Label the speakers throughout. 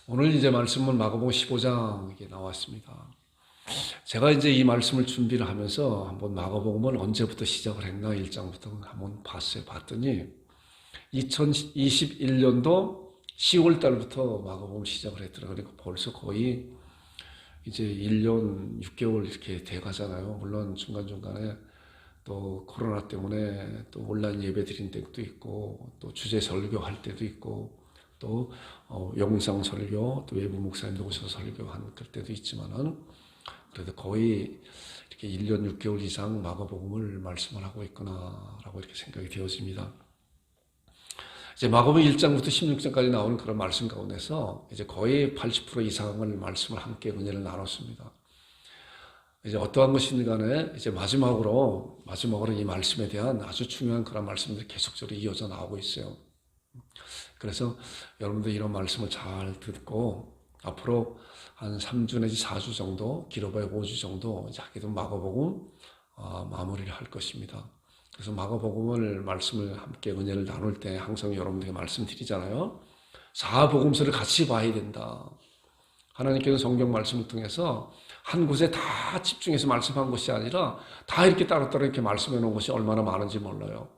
Speaker 1: 오늘 이제 말씀은 마가복음 15장에 나왔습니다. 제가 이제 이 말씀을 준비를 하면서 한번 마가복음은 언제부터 시작을 했나 1장부터 한번 봤더니 2021년도 10월 달부터 마가복음 시작을 했더라고요. 그러니까 벌써 거의 이제 1년 6개월 이렇게 돼 가잖아요. 물론 중간중간에 또 코로나 때문에 또 온라인 예배 드린 때도 있고 또 주제 설교할 때도 있고 또 영상 설교, 또 외부 목사님도 오셔서 설교한 때도 있지만은 그래도 거의 이렇게 1년 6개월 이상 마가복음을 말씀을 하고 있구나라고 이렇게 생각이 되어집니다. 이제 마가복음 1장부터 16장까지 나오는 그런 말씀 가운데서 이제 거의 80% 이상을 말씀을 함께 은혜를 나눴습니다. 이제 어떠한 것이든 간에 이제 마지막으로 이 말씀에 대한 아주 중요한 그런 말씀들이 계속적으로 이어져 나오고 있어요. 그래서 여러분들 이런 말씀을 잘 듣고 앞으로 한 3주 내지 4주 정도, 길어봐야 5주 정도 하게 되면 마가복음 마무리를 할 것입니다. 그래서 마가복음을 말씀을 함께 은혜를 나눌 때 항상 여러분들에게 말씀드리잖아요. 사복음서를 같이 봐야 된다. 하나님께서 성경 말씀을 통해서 한 곳에 다 집중해서 말씀한 것이 아니라 다 이렇게 따로따로 이렇게 말씀해 놓은 것이 얼마나 많은지 몰라요.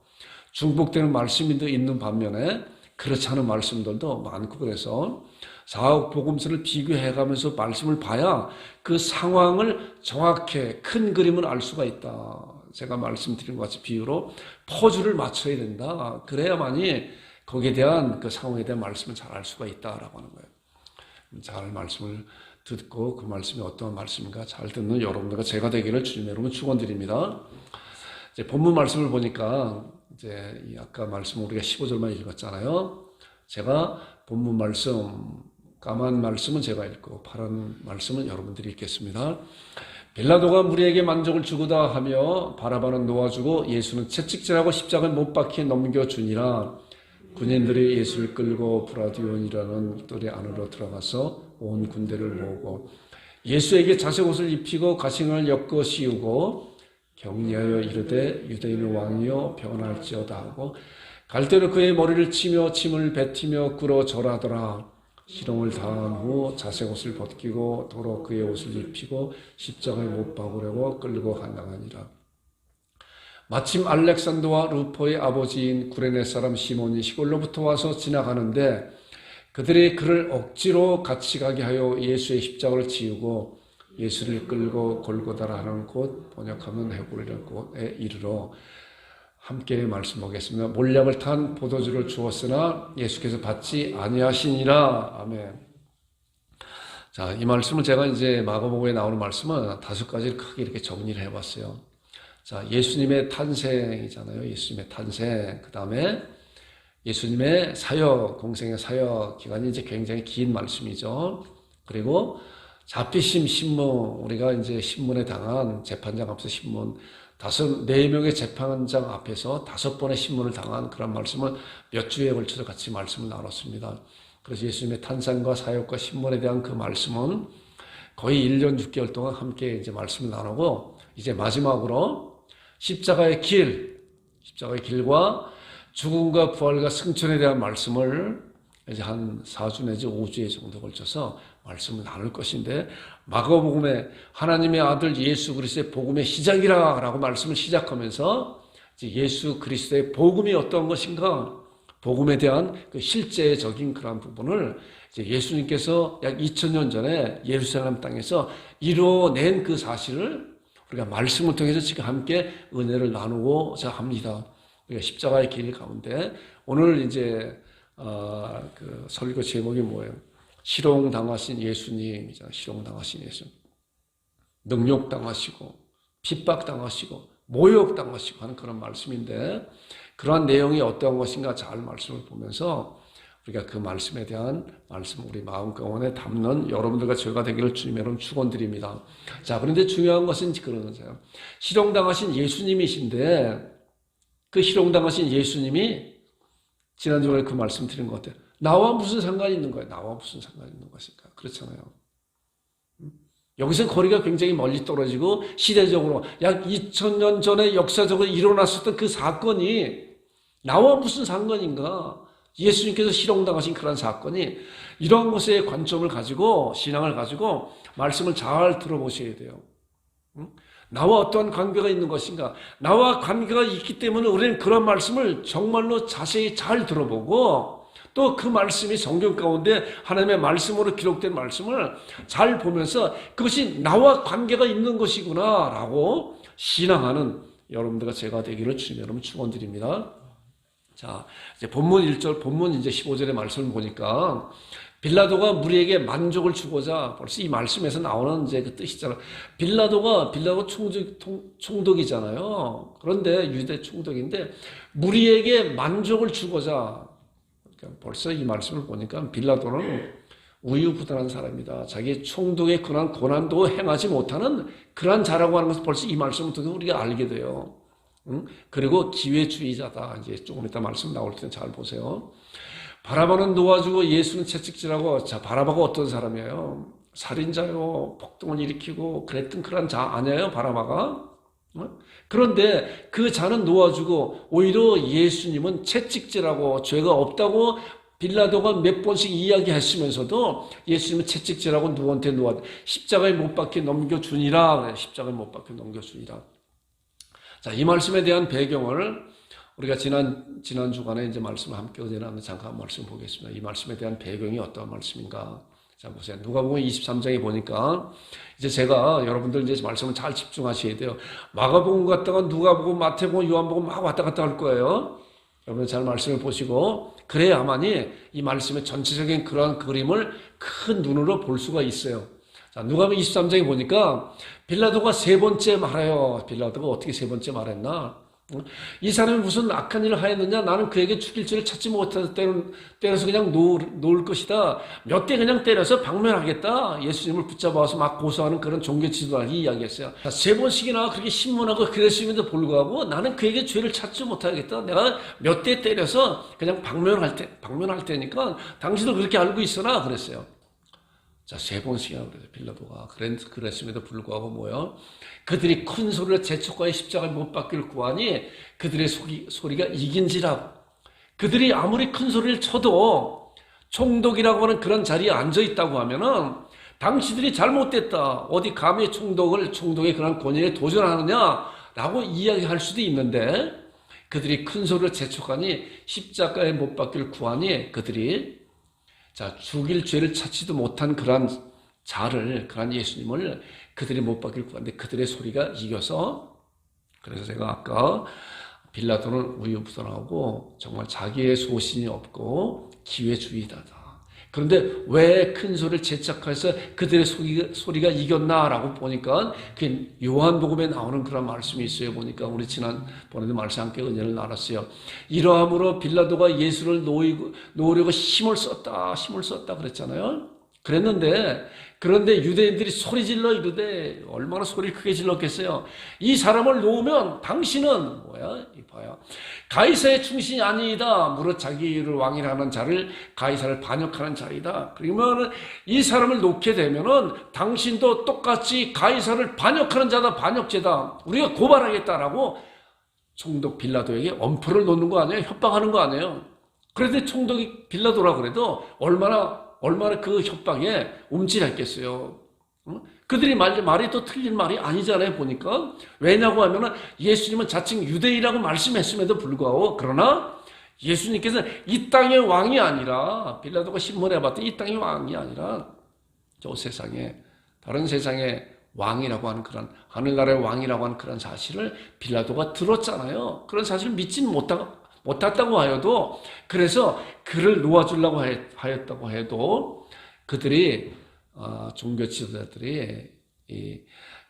Speaker 1: 중복되는 말씀이 있는 반면에 그렇지 않은 말씀들도 많고 그래서 사복음서를 비교해가면서 말씀을 봐야 그 상황을 정확히 큰 그림을 알 수가 있다. 제가 말씀드린 것 같이 비유로 퍼즐을 맞춰야 된다. 그래야만이 거기에 대한 그 상황에 대한 말씀을 잘 알 수가 있다라고 하는 거예요. 잘 말씀을 듣고 그 말씀이 어떤 말씀인가 잘 듣는 여러분들과 제가 되기를 주님의 이름으로 축원드립니다. 이제 본문 말씀을 보니까 이제 아까 말씀 우리가 15절만 읽었잖아요. 제가 본문 말씀 까만 말씀은 제가 읽고 파란 말씀은 여러분들이 읽겠습니다. 빌라도가 무리에게 만족을 주고다 하며 바라바는 놓아주고 예수는 채찍질하고 십자가에 못 박혀 넘겨주니라. 군인들이 예수를 끌고 브라디온이라는 뜰의 안으로 들어가서 온 군대를 모으고 예수에게 자색 옷을 입히고 가시관을 엮어 씌우고 격리하여 이르되 유대인의 왕이여 평안할지어다 하고 갈대로 그의 머리를 치며 침을 뱉으며 꿇어 절하더라. 희롱을 당한 후 자색 옷을 벗기고 도로 그의 옷을 입히고 십자가에 못 박으려고 끌고 가나가니라. 마침 알렉산더와 루포의 아버지인 구레네 사람 시몬이 시골로부터 와서 지나가는데 그들이 그를 억지로 같이 가게 하여 예수의 십자가를 지우고 예수를 끌고 골고다라 하는 곳, 번역하면 헤브론이라는 곳에 이르러 함께 말씀 보겠습니다. 몰약을 탄 포도주를 주었으나 예수께서 받지 아니하시니라. 아멘. 자, 이 말씀을 제가 이제 마가복음에 나오는 말씀은 5가지를 크게 이렇게 정리를 해봤어요. 자, 예수님의 탄생이잖아요. 예수님의 탄생. 그 다음에 예수님의 사역, 공생의 사역 기간이 이제 굉장히 긴 말씀이죠. 그리고 잡히심 신문, 우리가 이제 신문에 당한 재판장 앞에서 신문, 4명의 재판장 앞에서 5번의 신문을 당한 그런 말씀을 몇 주에 걸쳐서 같이 말씀을 나눴습니다. 그래서 예수님의 탄생과 사역과 신문에 대한 그 말씀은 거의 1년 6개월 동안 함께 이제 말씀을 나누고 이제 마지막으로 십자가의 길과 죽음과 부활과 승천에 대한 말씀을 이제 한 4주 내지 5주에 정도 걸쳐서 말씀을 나눌 것인데 마가복음에 하나님의 아들 예수 그리스도의 복음의 시작이라 라고 말씀을 시작하면서 이제 예수 그리스도의 복음이 어떤 것인가 복음에 대한 그 실제적인 그런 부분을 이제 예수님께서 약 2000년 전에 예루살렘 땅에서 이루어낸 그 사실을 우리가 말씀을 통해서 지금 함께 은혜를 나누고자 합니다. 우리가 십자가의 길 가운데 오늘 이제 그 설교 제목이 뭐예요? 실용당하신 예수님이잖아요. 실용당하신 예수. 능욕당하시고 핍박당하시고 모욕당하시고 하는 그런 말씀인데 그러한 내용이 어떠한 것인가 잘 말씀을 보면서 우리가 그 말씀에 대한 말씀 우리 마음가운데 담는 여러분들과 저희가 되기를 주님의 이름으로 축원드립니다. 자, 그런데 중요한 것은 그런 거죠. 실용당하신 예수님이신데 그 실용당하신 예수님이 지난주에 그 말씀 드린 것 같아요. 나와 무슨 상관이 있는 거예요? 나와 무슨 상관이 있는 것일까? 그렇잖아요. 여기서 거리가 굉장히 멀리 떨어지고 시대적으로 약 2000년 전에 역사적으로 일어났었던 그 사건이 나와 무슨 상관인가? 예수님께서 희롱당하신 그런 사건이 이런 것에 관점을 가지고 신앙을 가지고 말씀을 잘 들어보셔야 돼요. 응? 나와 어떠한 관계가 있는 것인가? 나와 관계가 있기 때문에 우리는 그런 말씀을 정말로 자세히 잘 들어보고 또 그 말씀이 성경 가운데 하나님의 말씀으로 기록된 말씀을 잘 보면서 그것이 나와 관계가 있는 것이구나 라고 신앙하는 여러분들과 제가 되기를 주님 여러분 축원드립니다. 자, 이제 본문 1절, 본문 이제 15절의 말씀을 보니까 빌라도가 무리에게 만족을 주고자 벌써 이 말씀에서 나오는 이제 그 뜻이잖아요. 빌라도가 총독이잖아요. 그런데 유대 총독인데 무리에게 만족을 주고자 그러니까 벌써 이 말씀을 보니까 빌라도는 우유부단한 사람이다. 자기 총독의 그런 고난도 행하지 못하는 그런 자라고 하는 것을 벌써 이 말씀을 통해서 우리가 알게 돼요. 그리고 기회주의자다. 이제 조금 이따 말씀 나올 텐데 잘 보세요. 바라바는 놓아주고 예수는 채찍질하고, 자, 바라바가 어떤 사람이에요? 살인자요, 폭동을 일으키고 그랬던 그런 자 아니에요, 바라바가? 그런데 그 자는 놓아주고 오히려 예수님은 채찍질하고 죄가 없다고 빌라도가 몇 번씩 이야기했으면서도 예수님은 채찍질하고 누구한테 놓아 십자가에 못 박혀 넘겨주니라. 십자가에 못 박혀 넘겨주니라. 자, 이 말씀에 대한 배경을 우리가 지난 주간에 이제 말씀을 함께 은혜나누는 잠깐 말씀 보겠습니다. 이 말씀에 대한 배경이 어떤 말씀인가? 자, 보세요. 누가복음 23장에 보니까 이제 제가 여러분들 이제 말씀을 잘 집중하셔야 돼요. 마가복음 갔다가 누가복음, 마태복음, 요한복음 막 왔다 갔다 할 거예요. 여러분 잘 말씀을 보시고 그래야만이 이 말씀의 전체적인 그러한 그림을 큰 눈으로 볼 수가 있어요. 자, 누가복음 23장에 보니까 빌라도가 세 번째 말해요. 빌라도가 어떻게 세 번째 말했나? 이 사람이 무슨 악한 일을 하였느냐? 나는 그에게 죽일 죄를 찾지 못해서 때려서 그냥 놓을 것이다. 몇 대 그냥 때려서 박멸하겠다. 예수님을 붙잡아서 막 고소하는 그런 종교 지도자들이 이야기했어요. 세 번씩이나 그렇게 신문하고 그랬음에도 불구하고 나는 그에게 죄를 찾지 못하겠다. 내가 몇 대 때려서 그냥 박멸할 테니까 당신도 그렇게 알고 있어라. 그랬어요. 자, 세 번씩이나 그래서 빌라도가 그랬음에도 불구하고 뭐요? 그들이 큰 소리로 재촉하여 십자가에 못 박기를 구하니 그들의 소리가 이긴지라. 그들이 아무리 큰 소리를 쳐도 총독이라고 하는 그런 자리에 앉아 있다고 하면은 당신들이 잘못됐다. 어디 감히 총독의 그런 권위에 도전하느냐라고 이야기할 수도 있는데 그들이 큰 소리로 재촉하니 십자가에 못 박기를 구하니 그들이 자, 죽일 죄를 찾지도 못한 그런 예수님을 그들이 못 박기를 구하는데 그들의 소리가 이겨서 그래서 제가 아까 빌라도는 우유부단하고 정말 자기의 소신이 없고 기회주의자다. 그런데 왜 큰 소리를 재촉해서 그들의 소리가 이겼나라고 보니까 그 요한복음에 나오는 그런 말씀이 있어요. 보니까 우리 지난번에도 말씀 함께 은혜를 나눴어요. 이러함으로 빌라도가 예수를 놓으려고 힘을 썼다 그랬잖아요. 그런데 유대인들이 소리질러 이르되 얼마나 소리를 크게 질렀겠어요. 이 사람을 놓으면 당신은 이봐요. 가이사의 충신이 아니이다. 무릇 자기를 왕이라 하는 자를 가이사를 반역하는 자이다. 그러면 이 사람을 놓게 되면은 당신도 똑같이 가이사를 반역하는 자다. 반역죄다. 우리가 고발하겠다라고 총독 빌라도에게 엄포를 놓는 거 아니에요? 협박하는 거 아니에요? 그런데 총독이 빌라도라 그래도 얼마나 그 협박에 움찔했겠어요. 그들이 말이 또 틀린 말이 아니잖아요, 보니까. 왜냐고 하면은 예수님은 자칭 유대인이라고 말씀했음에도 불구하고, 그러나 예수님께서 이 땅의 왕이 아니라, 빌라도가 신문해 봤더니 이 땅의 왕이 아니라, 다른 세상의 왕이라고 하는 그런, 하늘나라의 왕이라고 하는 그런 사실을 빌라도가 들었잖아요. 그런 사실을 믿지는 못했다고 하여도, 그래서 그를 놓아주려고 하였다고 해도 그들이 종교 지도자들이 이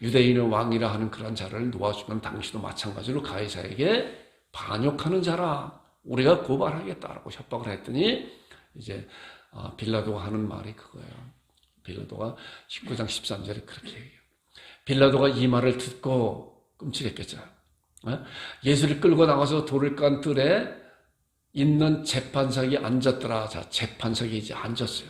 Speaker 1: 유대인의 왕이라 하는 그런 자를 놓아주면 당신도 마찬가지로 가이사에게 반역하는 자라 우리가 고발하겠다라고 협박을 했더니 이제 빌라도가 하는 말이 그거예요. 빌라도가 19장 13절에 그렇게 얘기해요. 빌라도가 이 말을 듣고 끔찍했겠죠. 예수를 끌고 나가서 돌을 깐 뜰에 있는 재판석이 앉았더라. 자, 재판석이 이제 앉았어요.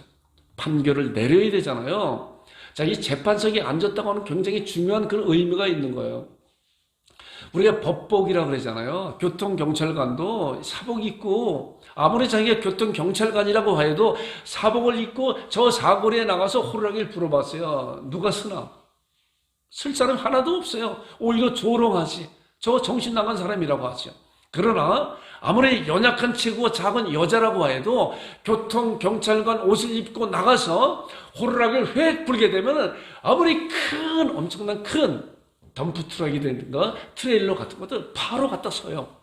Speaker 1: 판결을 내려야 되잖아요. 자, 이 재판석에 앉았다고 하는 굉장히 중요한 그런 의미가 있는 거예요. 우리가 법복이라고 그러잖아요. 교통경찰관도 사복 입고 아무리 자기가 교통경찰관이라고 해도 사복을 입고 저 사거리에 나가서 호루라기를 불어봤어요. 누가 쓰나? 쓸 사람 하나도 없어요. 오히려 조롱하지. 저 정신 나간 사람이라고 하죠. 그러나 아무리 연약한 체구가 작은 여자라고 해도 교통경찰관 옷을 입고 나가서 호루라기를 획 불게 되면 아무리 큰 엄청난 큰 덤프트럭이든가 트레일러 같은 것들 바로 갖다 서요.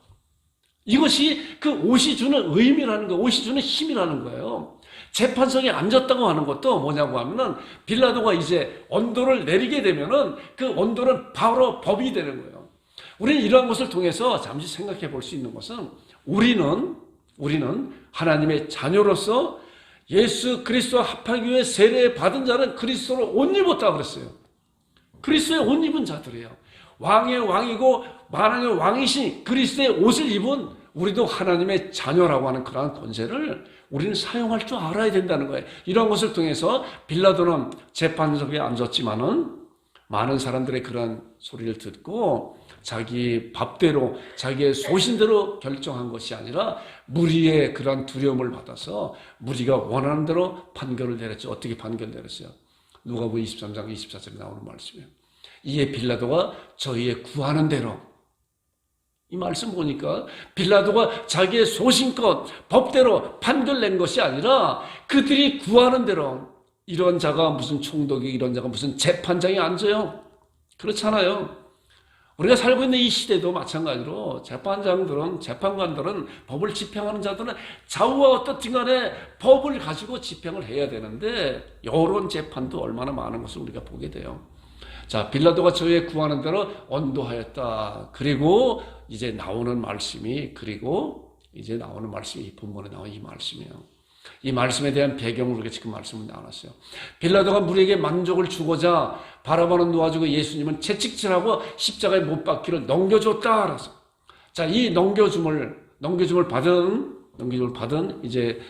Speaker 1: 이것이 그 옷이 주는 의미라는 거예요. 옷이 주는 힘이라는 거예요. 재판석에 앉았다고 하는 것도 뭐냐고 하면은 빌라도가 이제 언도를 내리게 되면은 그 언도는 바로 법이 되는 거예요. 우리는 이러한 것을 통해서 잠시 생각해 볼 수 있는 것은 우리는 하나님의 자녀로서 예수 그리스도와 합하기 위해 세례 받은 자는 그리스도를 옷 입었다 그랬어요. 그리스도의 옷 입은 자들이에요. 왕의 왕이고 만왕의 왕이신 그리스도의 옷을 입은 우리도 하나님의 자녀라고 하는 그러한 권세를 우리는 사용할 줄 알아야 된다는 거예요. 이런 것을 통해서 빌라도는 재판석에 앉았지만은 많은 사람들의 그런 소리를 듣고 자기 밥대로 자기의 소신대로 결정한 것이 아니라 무리의 그런 두려움을 받아서 무리가 원하는 대로 판결을 내렸죠. 어떻게 판결 내렸어요? 누가복음 23장 24절에 나오는 말씀이에요. 이에 빌라도가 저희의 구하는 대로, 이 말씀 보니까 빌라도가 자기의 소신껏 법대로 판결 낸 것이 아니라 그들이 구하는 대로, 이런 자가 무슨 총독이, 이런 자가 무슨 재판장에 앉아요? 그렇잖아요. 우리가 살고 있는 이 시대도 마찬가지로 재판관들은 법을 집행하는 자들은 좌우와 어떻든 간에 법을 가지고 집행을 해야 되는데 여론 재판도 얼마나 많은 것을 우리가 보게 돼요. 자, 빌라도가 저희의 구하는 대로 언도하였다. 그리고 이제 나오는 말씀이 본문에 나온 이 말씀이에요. 이 말씀에 대한 배경을 우리가 지금 말씀을 나눴어요. 빌라도가 무리에게 만족을 주고자 바라바는 놓아주고 예수님은 채찍질하고 십자가에 못 박기를 넘겨줬다. 그래서 자, 이 넘겨줌을 받은 이제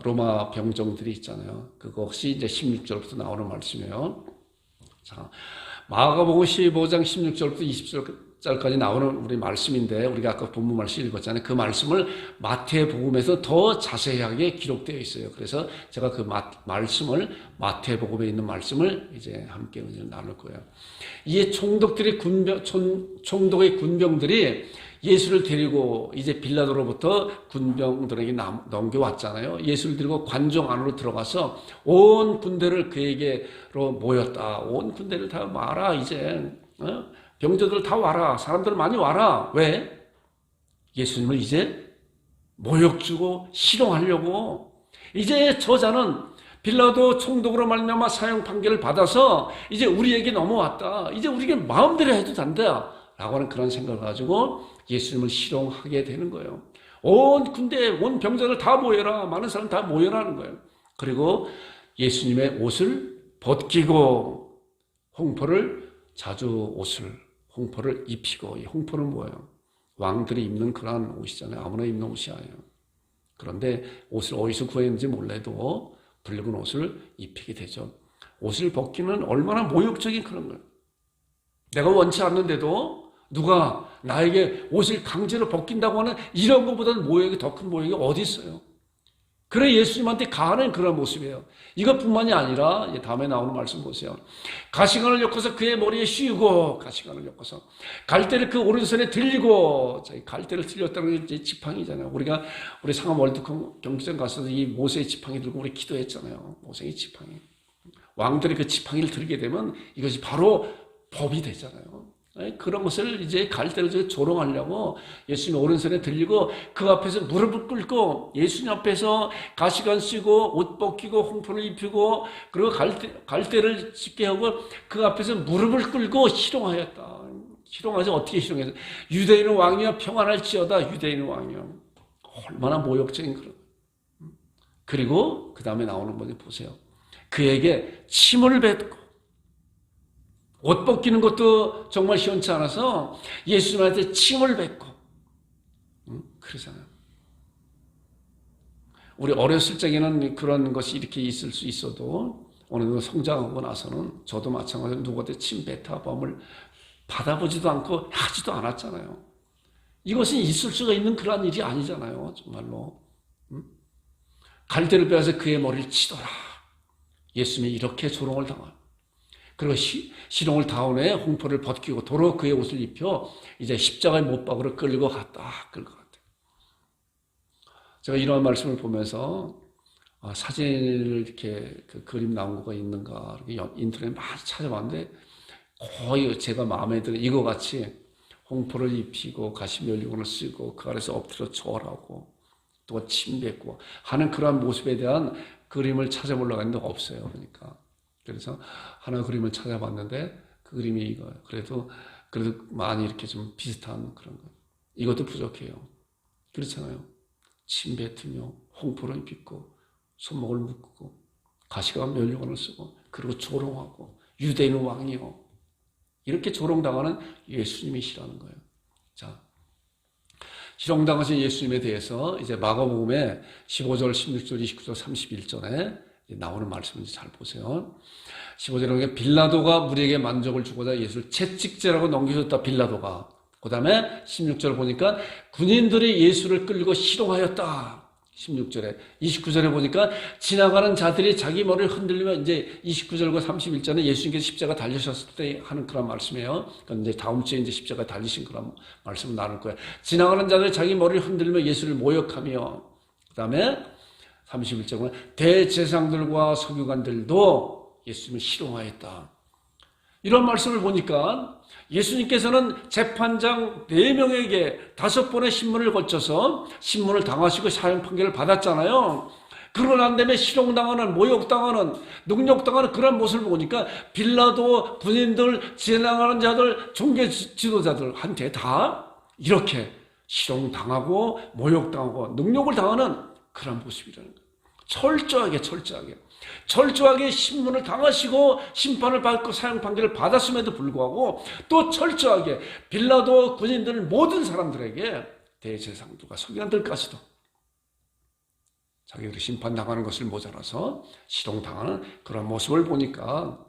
Speaker 1: 로마 병정들이 있잖아요. 그것이 이제 16절부터 나오는 말씀이에요. 자, 마가복음 15장 16절부터 20절까지 나오는 우리 말씀인데 우리가 아까 본문 말씀 읽었잖아요. 그 말씀을 마태복음에서 더 자세하게 기록되어 있어요. 그래서 제가 그 말씀을 마태복음에 있는 말씀을 이제 함께 나눌 거예요. 이에 총독의 군병들이 예수를 데리고 이제 빌라도로부터 군병들에게 넘겨왔잖아요. 예수를 들고 관정 안으로 들어가서 온 군대를 그에게로 모였다. 온 군대를 다 와라 이제. 병자들 다 와라. 사람들 많이 와라. 왜? 예수님을 이제 모욕 주고 실용하려고. 이제 저자는 빌라도 총독으로 말미암아 사형 판결을 받아서 이제 우리에게 넘어왔다. 이제 우리에게 마음대로 해도 된다. 라고 하는 그런 생각을 가지고 예수님을 실용하게 되는 거예요. 온 군대, 온 병자들 다 모여라. 많은 사람 다 모여라는 거예요. 그리고 예수님의 옷을 벗기고 홍포를 입히고, 이 홍포는 뭐예요? 왕들이 입는 그러한 옷이잖아요. 아무나 입는 옷이 아니에요. 그런데 옷을 어디서 구했는지 몰라도 붉은 옷을 입히게 되죠. 옷을 벗기는 얼마나 모욕적인 그런 거예요. 내가 원치 않는데도 누가 나에게 옷을 강제로 벗긴다고 하는 이런 것보다는 모욕이 더 큰 모욕이 어디 있어요? 그래 예수님한테 가하는 그런 모습이에요. 이것뿐만이 아니라 다음에 나오는 말씀 보세요. 가시관을 엮어서 그의 머리에 씌우고, 가시관을 엮어서 갈대를 그 오른손에 들리고, 갈대를 들렸다는 게 지팡이잖아요. 우리 상암 월드컵 경기장 가서 이 모세의 지팡이 들고 우리 기도했잖아요. 모세의 지팡이. 왕들이 그 지팡이를 들게 되면 이것이 바로 법이 되잖아요. 그런 것을 이제 갈대를 조롱하려고 예수님 오른손에 들리고 그 앞에서 무릎을 꿇고 예수님 앞에서 가시관 쓰고 옷 벗기고 홍포를 입히고 그리고 갈대를 짚게 하고 그 앞에서 무릎을 꿇고 희롱하였다. 희롱하죠. 어떻게 희롱해서 유대인은 왕이여 평안할지어다. 유대인은 왕이여. 얼마나 모욕적인 그런. 그리고 그 다음에 나오는 거지 보세요. 그에게 침을 뱉고 옷 벗기는 것도 정말 시원치 않아서 예수님한테 침을 뱉고 그러잖아요. 우리 어렸을 적에는 그런 것이 이렇게 있을 수 있어도 어느 정도 성장하고 나서는 저도 마찬가지로 누구한테 침 뱉어보면 받아보지도 않고 하지도 않았잖아요. 이것은 있을 수가 있는 그러한 일이 아니잖아요. 정말로. 갈대를 빼앗아 그의 머리를 치더라. 예수님이 이렇게 조롱을 당한. 그리고 시롱을 다운 후에 홍포를 벗기고 도로 그의 옷을 입혀 이제 십자가의 못박으로 끌고 갔다. 제가 이러한 말씀을 보면서 사진을 이렇게 그 그림 나온 거가 있는가 인터넷에 많이 찾아봤는데 거의 제가 마음에 들어 이거 같이 홍포를 입히고 가시면류관을 쓰고 그 아래서 엎드려 절하고 또 침 뱉고 하는 그러한 모습에 대한 그림을 찾아보려고 했는데 없어요. 그래서 하나 그림을 찾아봤는데 그 그림이 이거예요. 그래도 많이 이렇게 좀 비슷한 그런 거. 이것도 부족해요. 그렇잖아요. 침 뱉으며 홍포를 입히고 손목을 묶고 가시가 면류관을 쓰고 그리고 조롱하고 유대인은 왕이요. 이렇게 조롱당하는 예수님이시라는 거예요. 자, 조롱당하신 예수님에 대해서 이제 마가복음에 15절, 16절, 29절, 31절에 나오는 말씀을 잘 보세요. 15절에 보니까 빌라도가 무리에게 만족을 주고자 예수를 채찍질하고 넘겨줬다. 빌라도가. 그 다음에 16절 보니까 군인들이 예수를 끌고 희롱하였다. 16절에 29절에 보니까 지나가는 자들이 자기 머리를 흔들리면 이제 29절과 31절에 예수님께서 십자가 달리셨을 때 하는 그런 말씀이에요. 그런데 이제 다음 주에 이제 십자가 달리신 그런 말씀을 나눌 거예요. 지나가는 자들이 자기 머리를 흔들며 예수를 모욕하며 그다음에 31절에 대제사장들과 서기관들도 예수님을 희롱하였다. 이런 말씀을 보니까 예수님께서는 재판장 4명에게 5번의 신문을 거쳐서 신문을 당하시고 사형 판결을 받았잖아요. 그러고 난 다음에 희롱당하는, 모욕당하는, 능욕당하는 그런 모습을 보니까 빌라도, 군인들, 지나가는 자들, 종교 지도자들한테 다 이렇게 희롱당하고 모욕당하고 능욕을 당하는 그런 모습이라는 거예요. 철저하게 신문을 당하시고 심판을 받고 사형 판결을 받았음에도 불구하고 또 철저하게 빌라도 군인들 모든 사람들에게 대제사장들과 서기관들까지도 자기들이 심판당하는 것을 모자라서 희롱당하는 그런 모습을 보니까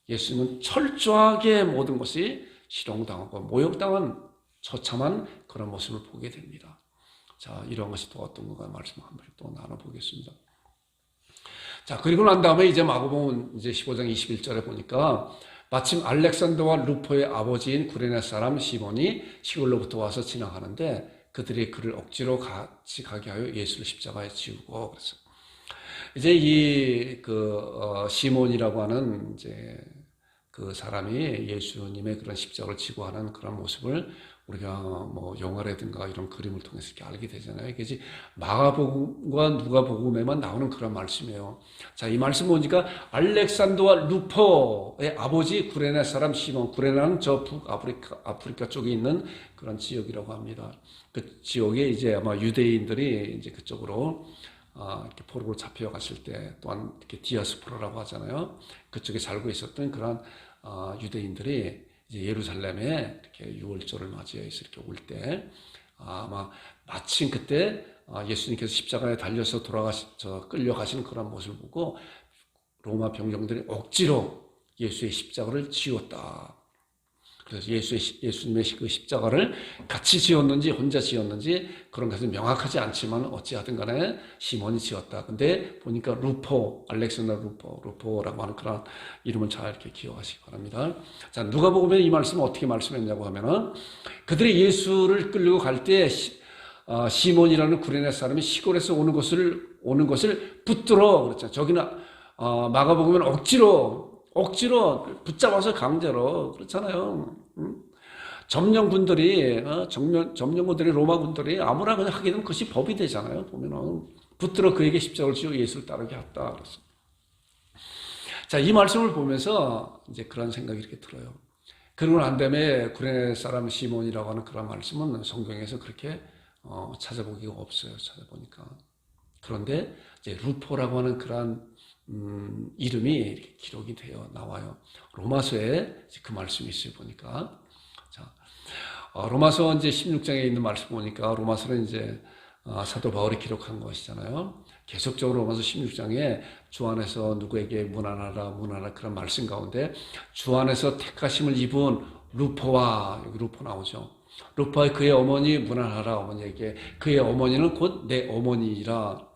Speaker 1: 예수님은 철저하게 모든 것이 희롱당하고 모욕당한 처참한 그런 모습을 보게 됩니다. 자, 이런 것이 또 어떤 건가 말씀 한 번 또 나눠보겠습니다. 자, 그리고 난 다음에 이제 마가복음 이제 15장 21절에 보니까 마침 알렉산더와 루포의 아버지인 구레네 사람 시몬이 시골로부터 와서 지나가는데 그들이 그를 억지로 같이 가게 하여 예수를 십자가에 지우고 그래서 이제 시몬이라고 하는 이제 그 사람이 예수님의 그런 십자가를 지고 하는 그런 모습을 우리가 뭐 영화라든가 이런 그림을 통해서 이렇게 알게 되잖아요. 이게 마가복음과 누가복음에만 나오는 그런 말씀이에요. 자, 이 말씀 보니까 알렉산더와 루포의 아버지 구레네 사람 시몬, 구레네는 저 북아프리카 쪽에 있는 그런 지역이라고 합니다. 그 지역에 이제 아마 유대인들이 이제 그쪽으로 이렇게 포로로 잡혀갔을 때 또한 이렇게 디아스포라라고 하잖아요. 그쪽에 살고 있었던 그런 유대인들이 이제 예루살렘에 이렇게 유월절을 맞이해서 이렇게 올 때 아마 마침 그때 예수님께서 십자가에 달려서 끌려가시는 그런 모습을 보고 로마 병정들이 억지로 예수의 십자가를 지웠다. 그래서 예수님의 그 십자가를 같이 지었는지 혼자 지었는지 그런 것은 명확하지 않지만 어찌하든 간에 시몬이 지었다. 근데 보니까 알렉산더 루포라고 하는 그런 이름을 잘 이렇게 기억하시기 바랍니다. 자, 누가복음에 이 말씀은 어떻게 말씀했냐고 하면은 그들이 예수를 끌고 갈 때 시몬이라는 구레네 사람이 시골에서 오는 것을 붙들어 그랬잖아요. 저기는 마가복음에는 억지로 붙잡아서 강제로 그렇잖아요. 점령군들이 로마 군들이 아무나 그냥 하게 되면 그것이 법이 되잖아요. 보면은 붙들어 그에게 십자가를 지어 예수를 따르게 했다. 그래서 자, 이 말씀을 보면서 이제 그런 생각이 이렇게 들어요. 그러고 난 다음에 구레네 사람 시몬이라고 하는 그런 말씀은 성경에서 그렇게 찾아보기가 없어요. 찾아보니까. 그런데 이제 루포라고 하는 그런 이름이 이렇게 기록이 되어 나와요. 로마서에 그 말씀이 있어요, 보니까. 자, 로마서 이제 16장에 있는 말씀 보니까 로마서는 이제 사도 바울이 기록한 것이잖아요. 계속적으로 로마서 16장에 주 안에서 누구에게 문안하라 그런 말씀 가운데 주 안에서 택하심을 입은 루포와, 여기 루포 나오죠. 루포와 그의 어머니 문안하라 어머니에게. 그의 어머니는 곧 내 어머니이라.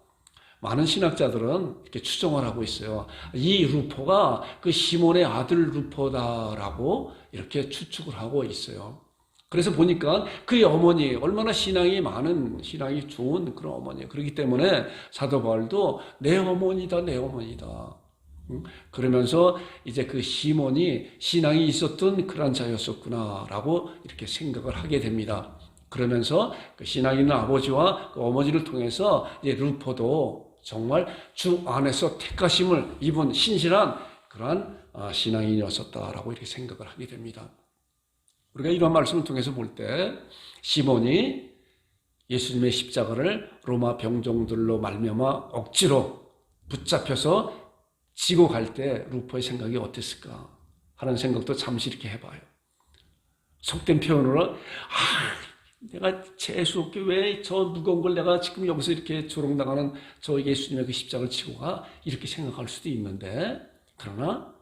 Speaker 1: 많은 신학자들은 이렇게 추정을 하고 있어요. 이 루포가 그 시몬의 아들 루포다라고 이렇게 추측을 하고 있어요. 그래서 보니까 그의 어머니, 얼마나 신앙이 많은, 신앙이 좋은 그런 어머니예요. 그렇기 때문에 사도 바울도 내 어머니다, 내 어머니다. 그러면서 이제 그 시몬이 신앙이 있었던 그런 자였었구나라고 이렇게 생각을 하게 됩니다. 그러면서 그 신앙 있는 아버지와 그 어머니를 통해서 이제 루포도 정말 주 안에서 택하심을 입은 신실한 그러한 신앙인이었었다라고 이렇게 생각을 하게 됩니다. 우리가 이런 말씀을 통해서 볼 때 시몬이 예수님의 십자가를 로마 병종들로 말미암아 억지로 붙잡혀서 지고 갈 때 루포의 생각이 어땠을까 하는 생각도 잠시 이렇게 해봐요. 속된 표현으로 내가 재수없게 왜 저 무거운 걸 내가 지금 여기서 이렇게 조롱당하는 저 예수님의 그 십자가를 지고 가 이렇게 생각할 수도 있는데, 그러나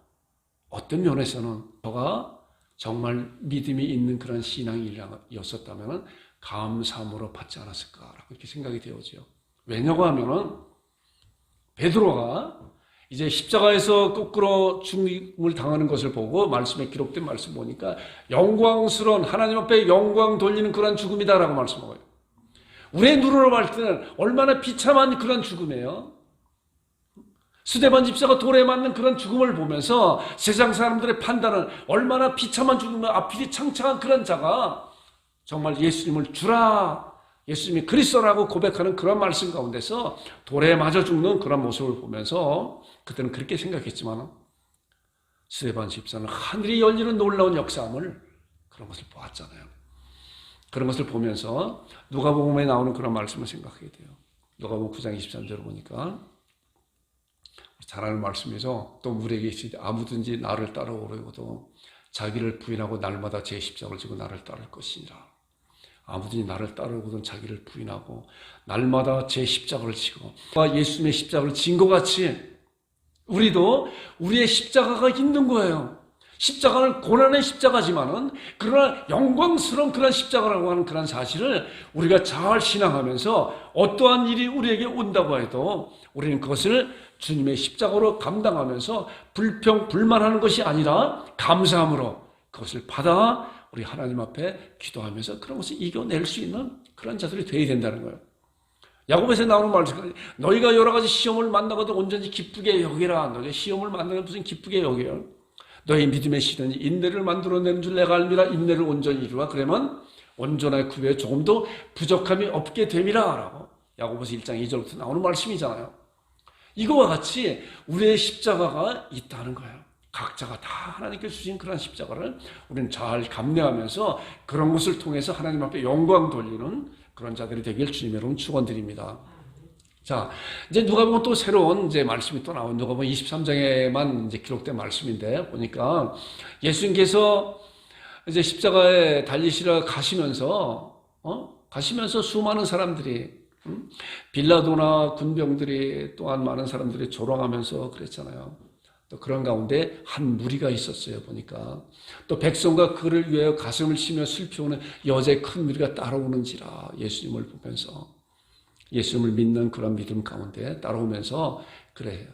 Speaker 1: 어떤 면에서는 저가 정말 믿음이 있는 그런 신앙이었었다면 감사함으로 받지 않았을까라고 이렇게 생각이 되어져요. 왜냐고 하면은 베드로가 이제 십자가에서 거꾸로 죽음을 당하는 것을 보고 말씀에 기록된 말씀 보니까 영광스러운 하나님 앞에 영광 돌리는 그런 죽음이다라고 말씀하고요. 우리의 눈으로 볼 때는 얼마나 비참한 그런 죽음이에요. 스데반 집사가 돌에 맞는 그런 죽음을 보면서 세상 사람들의 판단은 얼마나 비참한 죽음을 앞이 창창한 그런 자가 정말 예수님을 주라, 예수님이 그리스도라고 고백하는 그런 말씀 가운데서 돌에 맞아 죽는 그런 모습을 보면서 그때는 그렇게 생각했지만 스데반 집사는 하늘이 열리는 놀라운 역사함을 그런 것을 보았잖아요. 그런 것을 보면서 누가복음에 나오는 그런 말씀을 생각하게 돼요. 누가복음 9장 23절을 보니까 잘 아는 말씀이죠. 또 우리에게 있으되 아무든지 나를 따라오려고도 자기를 부인하고 날마다 제 십자가를 지고 나를 따를 것이니라. 아무든지 나를 따르고든 자기를 부인하고 날마다 제 십자가를 지고 예수님의 십자가를 진 것 같이 우리도 우리의 십자가가 있는 거예요. 십자가는 고난의 십자가지만은 그러나 영광스러운 그런 십자가라고 하는 그런 사실을 우리가 잘 신앙하면서 어떠한 일이 우리에게 온다고 해도 우리는 그것을 주님의 십자가로 감당하면서 불평, 불만하는 것이 아니라 감사함으로 그것을 받아 우리 하나님 앞에 기도하면서 그런 것을 이겨낼 수 있는 그런 자들이 되어야 된다는 거예요. 야고보에서 나오는 말씀, 너희가 여러 가지 시험을 만나거든 온전히 기쁘게 여기라. 너희 시험을 만나면 무슨 기쁘게 여겨요. 너희 믿음의 시련이 인내를 만들어내는 줄 내가 알미라. 인내를 온전히 이루라. 그러면 온전하게 그 외에 조금도 부족함이 없게 됨이라 라고 야고보서 1장 2절부터 나오는 말씀이잖아요. 이거와 같이 우리의 십자가가 있다는 거예요. 각자가 다 하나님께 주신 그런 십자가를 우리는 잘 감내하면서 그런 것을 통해서 하나님 앞에 영광 돌리는 그런 자들이 되길 주님의 이름 축원드립니다. 자, 이제 누가복음 또 새로운 이제 말씀이 또 나온 누가복음 23장에만 이제 기록된 말씀인데 보니까 예수님께서 이제 십자가에 달리시러 가시면서 수많은 사람들이 빌라도나 군병들이 또한 많은 사람들이 조롱하면서 그랬잖아요. 또 그런 가운데 한 무리가 있었어요. 보니까 또 백성과 그를 위하여 가슴을 치며 슬피우는 여자의 큰 무리가 따라오는지라. 예수님을 보면서 예수님을 믿는 그런 믿음 가운데 따라오면서 그래요.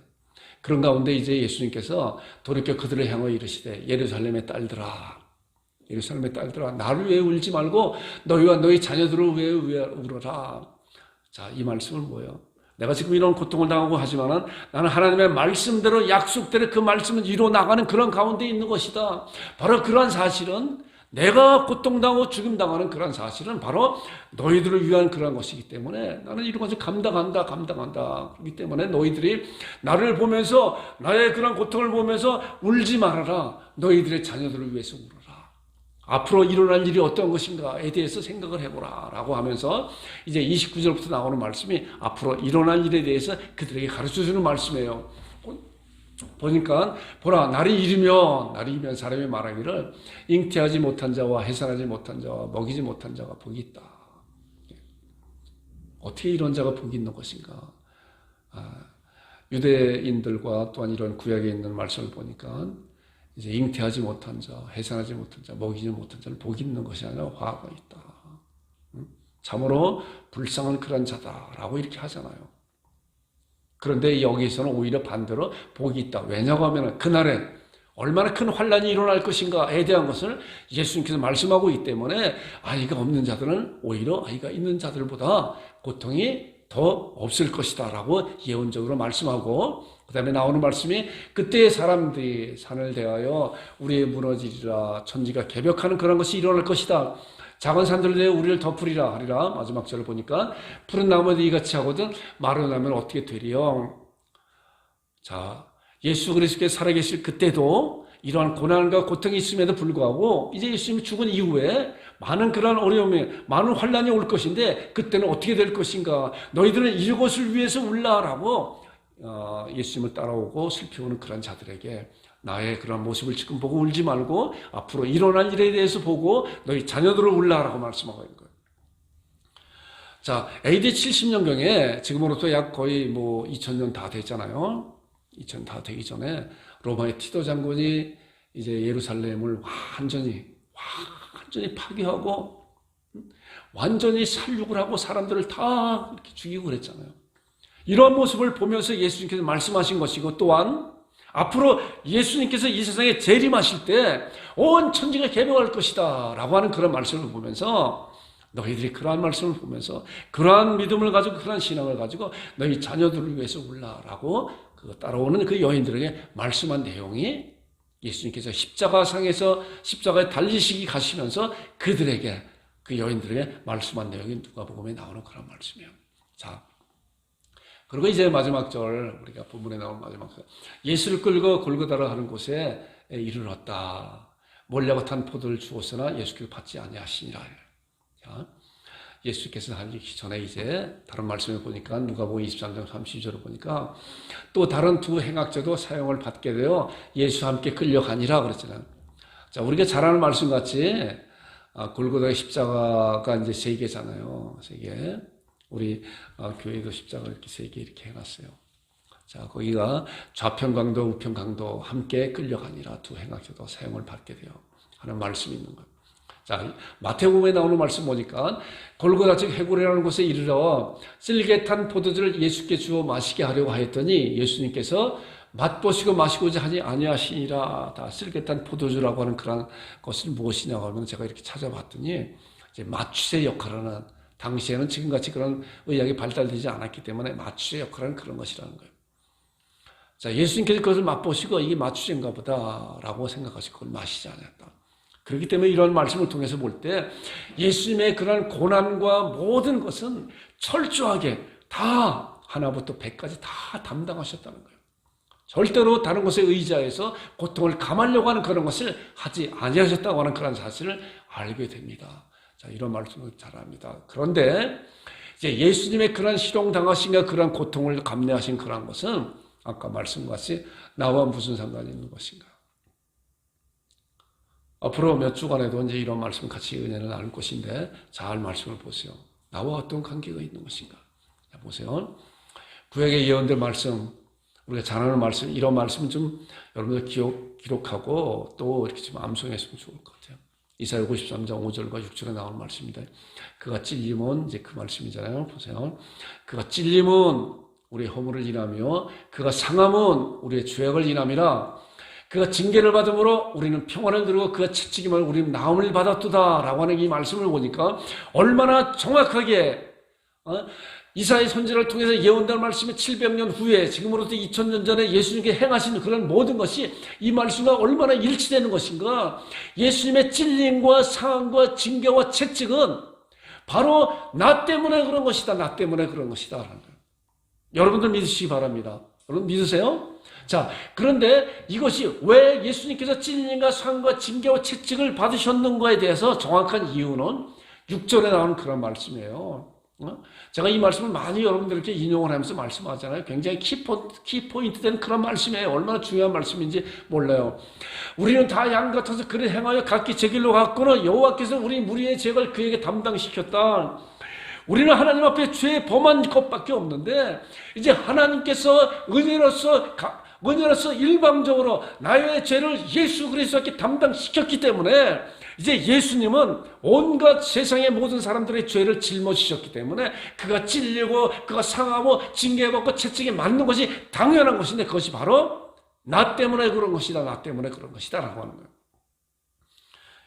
Speaker 1: 그런 가운데 이제 예수님께서 돌이켜 그들을 향하여 이르시되 예루살렘의 딸들아, 예루살렘의 딸들아, 나를 위해 울지 말고 너희와 너희 자녀들을 위해 울어라. 자, 이 말씀은 뭐예요? 내가 지금 이런 고통을 당하고 하지만은 나는 하나님의 말씀대로 약속대로 그 말씀을 이루어 나가는 그런 가운데 있는 것이다. 바로 그러한 사실은 내가 고통당하고 죽임당하는 그런 사실은 바로 너희들을 위한 그런 것이기 때문에 나는 이런 것을 감당한다. 그렇기 때문에 너희들이 나를 보면서 나의 그런 고통을 보면서 울지 말아라. 너희들의 자녀들을 위해서 울어라. 앞으로 일어날 일이 어떤 것인가에 대해서 생각을 해보라 라고 하면서 이제 29절부터 나오는 말씀이 앞으로 일어날 일에 대해서 그들에게 가르쳐주는 말씀이에요. 보니까 보라, 날이 이르면 사람이 말하기를 잉태하지 못한 자와 해산하지 못한 자와 먹이지 못한 자가 복이 있다. 어떻게 이런 자가 복이 있는 것인가? 유대인들과 또한 이런 구약에 있는 말씀을 보니까 이제 잉태하지 못한 자, 해산하지 못한 자, 먹이지 못한 자를 복이 있는 것이 아니라 화가 있다. 참으로 불쌍한 그런 자다라고 이렇게 하잖아요. 그런데 여기서는 오히려 반대로 복이 있다. 왜냐고 하면 그날에 얼마나 큰 환란이 일어날 것인가에 대한 것을 예수님께서 말씀하고 있기 때문에 아이가 없는 자들은 오히려 아이가 있는 자들보다 고통이 더 없을 것이다 라고 예언적으로 말씀하고, 그 다음에 나오는 말씀이 그때의 사람들이 산을 대하여 우리의 무너지리라, 천지가 개벽하는 그런 것이 일어날 것이다. 작은 산들을 대하여 우리를 덮으리라 하리라. 마지막 절을 보니까 푸른 나무도 이같이 하거든 마르나면 어떻게 되리요. 자, 예수 그리스도께서 살아계실 그때도 이러한 고난과 고통이 있음에도 불구하고 이제 예수님이 죽은 이후에 많은 그런 어려움이, 많은 환란이 올 것인데 그때는 어떻게 될 것인가. 너희들은 이것을 위해서 울라라고 예수님을 따라오고 슬피우는 그런 자들에게 나의 그런 모습을 지금 보고 울지 말고 앞으로 일어날 일에 대해서 보고 너희 자녀들을 울라라고 말씀하고 있는 거예요. 자, AD 70년경에 지금으로부터 약 거의 2000년 다 됐잖아요. 2000년 다 되기 전에 로마의 티도 장군이 이제 예루살렘을 완전히 파괴하고 완전히 살육을 하고 사람들을 다 이렇게 죽이고 그랬잖아요. 이러한 모습을 보면서 예수님께서 말씀하신 것이고, 또한 앞으로 예수님께서 이 세상에 재림하실 때 온 천지가 개벽할 것이다 라고 하는 그런 말씀을 보면서 너희들이 그러한 말씀을 보면서 그러한 믿음을 가지고 그러한 신앙을 가지고 너희 자녀들을 위해서 울라라고 따라오는 그 여인들에게 말씀한 내용이 예수님께서 십자가상에서 십자가에 달리시기 가시면서 그들에게, 그 여인들에게 말씀한 내용이 누가복음에 나오는 그런 말씀이에요. 자, 그리고 이제 마지막 절, 우리가 본문에 나온 마지막 절, 예수를 끌고 골고다라 하는 곳에 이르렀다. 몰려고 탄 포도를 주었으나 예수께서 받지 아니하시니라. 자, 예수께서 하시기 전에 이제 다른 말씀을 보니까 누가복음 23장 30절을 보니까 또 다른 두 행악자도 사형을 받게 되어 예수와 함께 끌려가니라 그랬잖아요. 자, 우리가 잘 아는 말씀 같이 골고다의 십자가가 이제 세 개잖아요. 세 개. 우리 교회도 십자가 이렇게 세 개 이렇게 해놨어요. 자, 거기가 좌편 강도, 우편 강도 함께 끌려가니라. 두 행악자도 사형을 받게 되어 하는 말씀이 있는 거예요. 자, 마태복음에 나오는 말씀 보니까 골고다 즉 해골이라는 곳에 이르러 쓸개 탄 포도주를 예수께 주어 마시게 하려고 하였더니 예수님께서 맛보시고 마시고자 하지 아니하시니라. 다 쓸개 탄 포도주라고 하는 그런 것을 무엇이냐고 하면 제가 이렇게 찾아봤더니 이제 마취제 역할을 하는, 당시에는 지금같이 그런 의학이 발달되지 않았기 때문에 마취제 역할을 하는 그런 것이라는 거예요. 자, 예수님께서 그것을 맛보시고 이게 마취제인가 보다라고 생각하시고 그걸 마시지 않았다. 그렇기 때문에 이런 말씀을 통해서 볼 때 예수님의 그런 고난과 모든 것은 철저하게 다 하나부터 100까지 다 담당하셨다는 거예요. 절대로 다른 것에 의지해서 고통을 감하려고 하는 그런 것을 하지 아니하셨다고 하는 그런 사실을 알게 됩니다. 자, 이런 말씀을 잘합니다. 그런데 이제 예수님의 그런 희롱당하신가 그런 고통을 감내하신 그런 것은 아까 말씀같이 나와 무슨 상관이 있는 것인가? 앞으로 몇 주간에도 이제 이런 말씀 같이 은혜를 나눌 것인데 잘 말씀을 보세요. 나와 어떤 관계가 있는 것인가? 자, 보세요. 구약의 예언들 말씀, 우리가 잘 아는 말씀, 이런 말씀은 좀 여러분들 기록하고 또 이렇게 좀 암송했으면 좋을 것 같아요. 이사야 53장 5절과 6절에 나오는 말씀입니다. 그가 찔림은 이제 그 말씀이잖아요. 보세요. 그가 찔림은 우리의 허물을 인하며 그가 상함은 우리의 죄악을 인함이라. 그가 징계를 받음으로 우리는 평안을 누리고 그가 채찍임을 우리는 나음을 받았도다 라고 하는 이 말씀을 보니까 얼마나 정확하게 이사야의 선지자를 통해서 예언된 말씀이 700년 후에 지금으로부터 2000년 전에 예수님께 행하신 그런 모든 것이 이 말씀과 얼마나 일치되는 것인가. 예수님의 찔림과 상함과 징계와 채찍은 바로 나 때문에 그런 것이다. 나 때문에 그런 것이다 라는 거예요. 여러분들 믿으시기 바랍니다. 여러분 믿으세요? 자, 그런데 이것이 왜 예수님께서 찔림과 상과 징계와 채찍을 받으셨는가에 대해서 정확한 이유는 6절에 나오는 그런 말씀이에요. 제가 이 말씀을 많이 여러분들께 인용을 하면서 말씀하잖아요. 굉장히 키포인트 된 그런 말씀이에요. 얼마나 중요한 말씀인지 몰라요. 우리는 다 양 같아서 그를 행하여 각기 제 길로 갔거늘 여호와께서 우리 무리의 죄를 그에게 담당시켰다. 우리는 하나님 앞에 죄 범한 것밖에 없는데 이제 하나님께서 은혜로서 은혜로서 일방적으로 나의 죄를 예수 그리스도께 담당시켰기 때문에 이제 예수님은 온갖 세상의 모든 사람들의 죄를 짊어지셨기 때문에 그가 찔리고 그가 상하고 징계받고 채찍에 맞는 것이 당연한 것인데 그것이 바로 나 때문에 그런 것이다. 나 때문에 그런 것이다 라고 하는 거예요.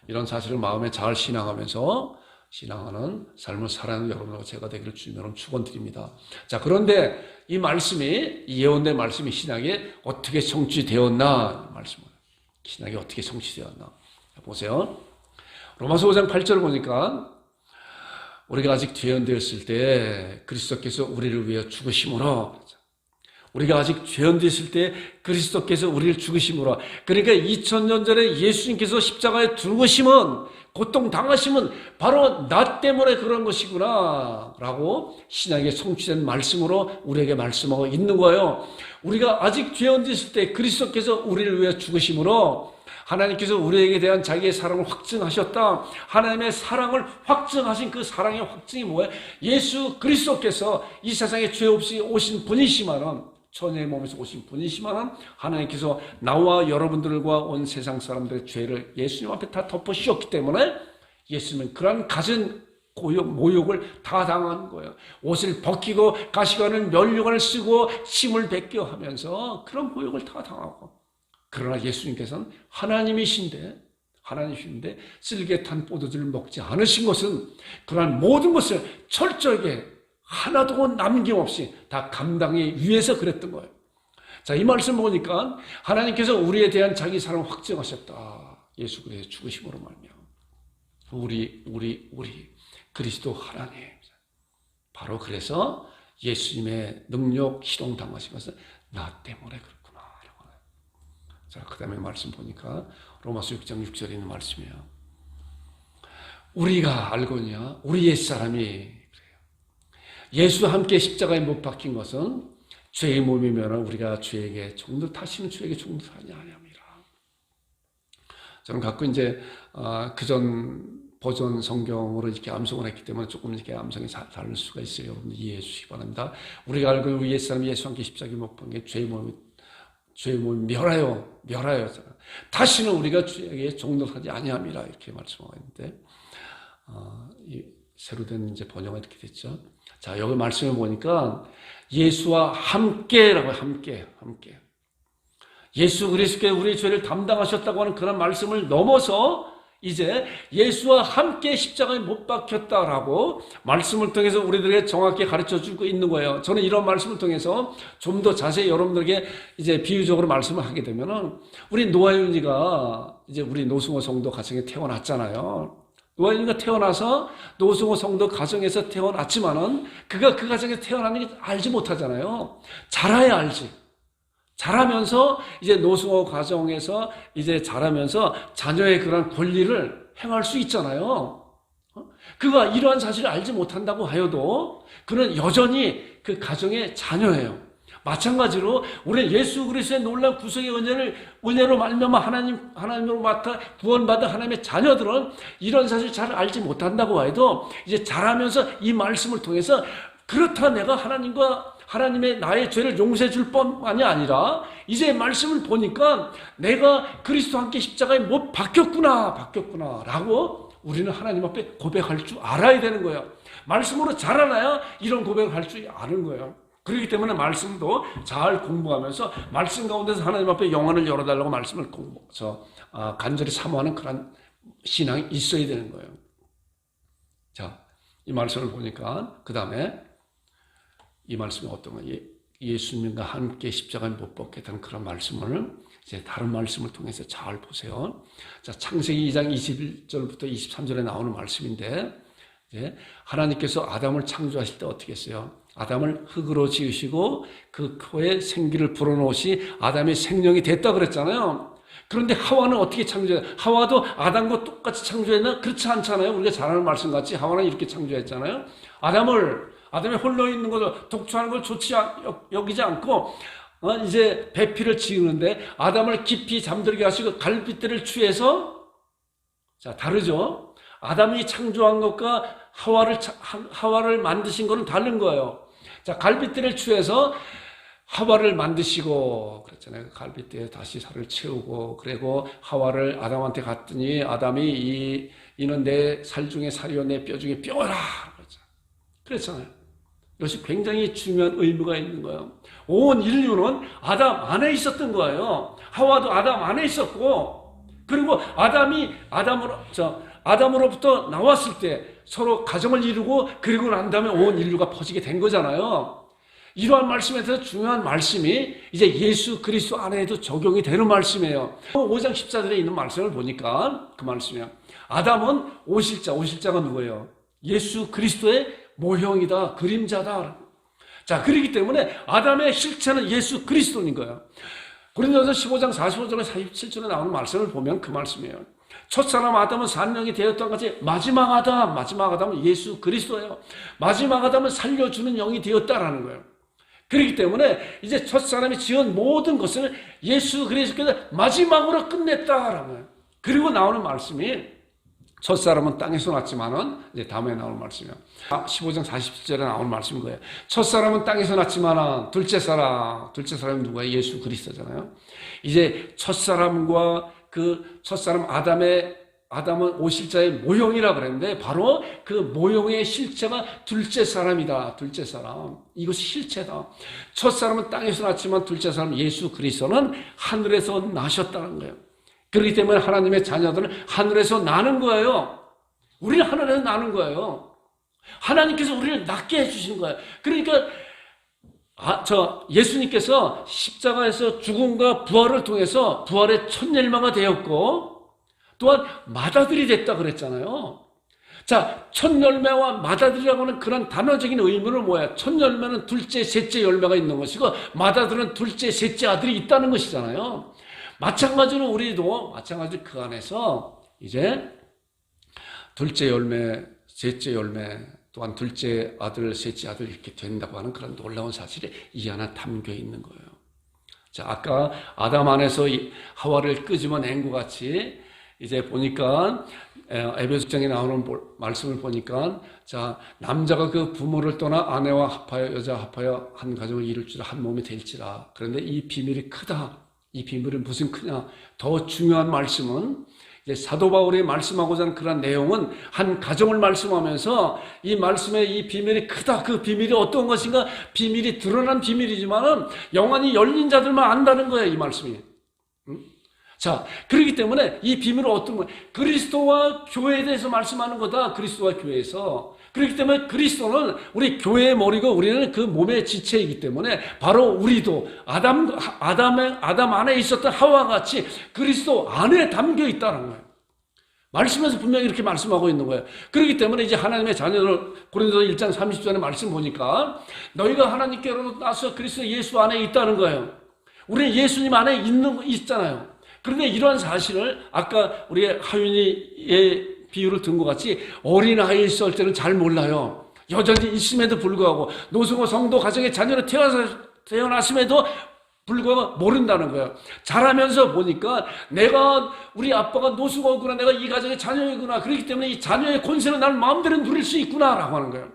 Speaker 1: 이런 사실을 마음에 잘 신앙하면서 신앙하는 삶을 살아가는 여러분과 제가 되기를 주님 여러분 축원드립니다. 자, 그런데 이 말씀이, 이 예언된 말씀이 신약에 어떻게 성취되었나? 말씀을 신약에 어떻게 성취되었나? 보세요. 로마서 5장 8절을 보니까 우리가 아직 죄인되었을 때 그리스도께서 우리를 위해 죽으심으로, 우리가 아직 죄인되었을 때 그리스도께서 우리를 죽으심으로, 그러니까 2000년 전에 예수님께서 십자가에 죽으심은, 고통당하심은 바로 나 때문에 그런 것이구나 라고 신약에 성취된 말씀으로 우리에게 말씀하고 있는 거예요. 우리가 아직 죄인되었을 때 그리스도께서 우리를 위해 죽으심으로 하나님께서 우리에게 대한 자기의 사랑을 확증하셨다. 하나님의 사랑을 확증하신 그 사랑의 확증이 뭐예요? 예수 그리스도께서 이 세상에 죄 없이 오신 분이시만은, 천의 몸에서 오신 분이시만은 하나님께서 나와 여러분들과 온 세상 사람들의 죄를 예수님 앞에 다 덮어씌웠기 때문에 예수님은 그런 갖은 모욕을 다 당한 거예요. 옷을 벗기고 가시관을 면류관을 쓰고 침을 뱉겨 하면서 그런 모욕을 다 당하고, 그러나 예수님께서는 하나님이신데 쓸개 탄 포도주를 먹지 않으신 것은 그러한 모든 것을 철저하게 하나도 남김없이 다 감당하기 위해서 그랬던 거예요. 자, 이 말씀 보니까 하나님께서 우리에 대한 자기 사랑을 확증하셨다. 예수 그리스도의 죽으심으로 말미암아 우리 그리스도 하나님, 바로 그래서 예수님의 능력 희롱당하신 것은 나 때문에 그렇구나. 자, 그 다음에 말씀 보니까 로마서 6장 6절에 있는 말씀이에요. 우리가 알거냐, 우리 옛사람이 그래요. 예수와 함께 십자가에 못 박힌 것은 죄의 몸이면 우리가 죄에게 종도, 다시는 죄에게 종도하지 아니함이라. 저는 가끔 이제 그전 버전 성경으로 이렇게 암송을 했기 때문에 조금 이렇게 암송이 다를 수가 있어요. 여러분들 이해해 주시기 바랍니다. 우리가 알고 우리 옛사람이 예수와 함께 십자가에 못 박힌 게 죄의 몸을 멸하여. 다시는 우리가 죄에게 종노하지 아니함이라 이렇게 말씀하고 있는데, 이 새로 된 이제 번역은 이렇게 됐죠. 자, 여기 말씀해 보니까 예수와 함께라고, 함께. 예수 그리스도께서 우리의 죄를 담당하셨다고 하는 그런 말씀을 넘어서 이제 예수와 함께 십자가에 못 박혔다라고 말씀을 통해서 우리들에게 정확히 가르쳐 주고 있는 거예요. 저는 이런 말씀을 통해서 좀 더 자세히 여러분들에게 이제 비유적으로 말씀을 하게 되면은, 우리 노아윤이가 이제 우리 노승호 성도 가정에 태어났잖아요. 노아윤이가 태어나서 노승호 성도 가정에서 태어났지만은 그가 그 가정에서 태어나는 게 알지 못하잖아요. 자라야 알지. 자라면서 이제 노승호 가정에서 이제 자라면서 자녀의 그런 권리를 행할 수 있잖아요. 그가 이러한 사실을 알지 못한다고 하여도 그는 여전히 그 가정의 자녀예요. 마찬가지로 우리는 예수 그리스도의 놀라운 구속의 은혜로 말미암아 하나님으로 맡아 구원받은 하나님의 자녀들은 이런 사실을 잘 알지 못한다고 해도 이제 자라면서 이 말씀을 통해서, 그렇다 내가 하나님의 나의 죄를 용서해 줄 뿐만이 아니라 이제 말씀을 보니까 내가 그리스도와 함께 십자가에 못 박혔구나 라고 우리는 하나님 앞에 고백할 줄 알아야 되는 거예요. 말씀으로 자라나야 이런 고백을 할 줄 아는 거예요. 그렇기 때문에 말씀도 잘 공부하면서 말씀 가운데서 하나님 앞에 영혼을 열어달라고 말씀을 간절히 사모하는 그런 신앙이 있어야 되는 거예요. 자, 이 말씀을 보니까 그 다음에 이 말씀이 어떤 거예요? 예수님과 함께 십자가에 못 박혔다는 그런 말씀을 이제 다른 말씀을 통해서 잘 보세요. 자, 창세기 2장 21절부터 23절에 나오는 말씀인데, 이제 하나님께서 아담을 창조하실 때 어떻게 했어요? 아담을 흙으로 지으시고 그 코에 생기를 불어넣으시 아담이 생명이 됐다 그랬잖아요. 그런데 하와는 어떻게 창조해요? 하와도 아담과 똑같이 창조했나? 그렇지 않잖아요. 우리가 잘 아는 말씀같이 하와는 이렇게 창조했잖아요. 아담이 홀로 있는 것을, 독초하는 걸 좋지 여기지 않고 이제 배필을 지으는데 아담을 깊이 잠들게 하시고 갈빗대를 취해서, 자, 다르죠? 아담이 창조한 것과 하와를 만드신 것은 다른 거예요. 자, 갈빗대를 취해서 하와를 만드시고 그랬잖아요. 갈빗대에 다시 살을 채우고, 그리고 하와를 아담한테 갔더니 아담이 이는 내 살 중에 살이요 내 뼈 중에 뼈라 그랬잖아요. 이것이 굉장히 중요한 의미가 있는 거예요. 온 인류는 아담 안에 있었던 거예요. 하와도 아담 안에 있었고, 그리고 아담으로부터 나왔을 때 서로 가정을 이루고, 그리고 난 다음에 온 인류가 퍼지게 된 거잖아요. 이러한 말씀에 대해서 중요한 말씀이 이제 예수 그리스도 안에도 적용이 되는 말씀이에요. 5장 14절에 있는 말씀을 보니까 그 말씀이에요. 아담은 오실자가 누구예요? 예수 그리스도의 모형이다, 그림자다. 자, 그렇기 때문에 아담의 실체는 예수 그리스도인 거예요. 고린도서 15장 45절에 47절에 나오는 말씀을 보면 그 말씀이에요. 첫사람 아담은 산령이 되었던 것이 마지막 아담은 예수 그리스도예요. 마지막 아담은 살려주는 영이 되었다라는 거예요. 그렇기 때문에 이제 첫사람이 지은 모든 것을 예수 그리스도께서 마지막으로 끝냈다라는 거예요. 그리고 나오는 말씀이 첫사람은 땅에서 났지만은, 이제 다음에 나올 말씀이요. 15장 47절에 나올 말씀인 거예요. 첫사람은 땅에서 났지만은 둘째 사람이 누구예요? 예수 그리스도잖아요. 이제 첫사람과 그 첫사람 아담은 오실자의 모형이라 그랬는데, 바로 그 모형의 실체가 둘째 사람이다. 둘째 사람. 이것이 실체다. 첫사람은 땅에서 났지만 둘째 사람 예수 그리스도는 하늘에서 나셨다는 거예요. 그렇기 때문에 하나님의 자녀들은 하늘에서 나는 거예요. 우리는 하늘에서 나는 거예요. 하나님께서 우리를 낫게 해주신 거예요. 그러니까 예수님께서 십자가에서 죽음과 부활을 통해서 부활의 첫 열매가 되었고, 또한 맏아들이 됐다 그랬잖아요. 자, 첫 열매와 맏아들이라고 하는 그런 단어적인 의미는 뭐야? 첫 열매는 둘째, 셋째 열매가 있는 것이고, 맏아들은 둘째, 셋째 아들이 있다는 것이잖아요. 마찬가지로 우리도 그 안에서 이제 둘째 열매, 셋째 열매, 또한 둘째 아들, 셋째 아들 이렇게 된다고 하는 그런 놀라운 사실이 이 안에 담겨 있는 거예요. 자, 아까 아담 안에서 하와를 끄집어낸 것 같이 이제 보니까 에베소서에 나오는 말씀을 보니까, 자, 남자가 그 부모를 떠나 아내와 합하여 여자 합하여 한 가정을 이룰 줄 한 몸이 될지라. 그런데 이 비밀이 크다. 이 비밀이 무슨 크냐? 더 중요한 말씀은 이제 사도 바울이 말씀하고자 하는 그런 내용은 한 가정을 말씀하면서 이 말씀의 이 비밀이 크다. 그 비밀이 어떤 것인가? 비밀이 드러난 비밀이지만은 영원히 열린 자들만 안다는 거예요, 이 말씀이. 자, 그렇기 때문에 이 비밀은 어떤 거예요? 그리스도와 교회에 대해서 말씀하는 거다. 그리스도와 교회에서. 그렇기 때문에 그리스도는 우리 교회의 머리고 우리는 그 몸의 지체이기 때문에 바로 우리도 아담 안에 있었던 하와와 같이 그리스도 안에 담겨 있다는 거예요. 말씀에서 분명히 이렇게 말씀하고 있는 거예요. 그렇기 때문에 이제 하나님의 자녀들, 고린도서 1장 30절의 말씀 보니까 너희가 하나님께로 나서 그리스도 예수 안에 있다는 거예요. 우리는 예수님 안에 있잖아요. 그런데 이러한 사실을 아까 우리 하윤이의 비유를 든 것 같이 어린아이 있을 때는 잘 몰라요. 여전히 있음에도 불구하고 노승호 성도 가정의 자녀로 태어났음에도 불구하고 모른다는 거예요. 자라면서 보니까 우리 아빠가 노승호구나, 내가 이 가정의 자녀이구나, 그렇기 때문에 이 자녀의 권세는 나를 마음대로 누릴 수 있구나 라고 하는 거예요.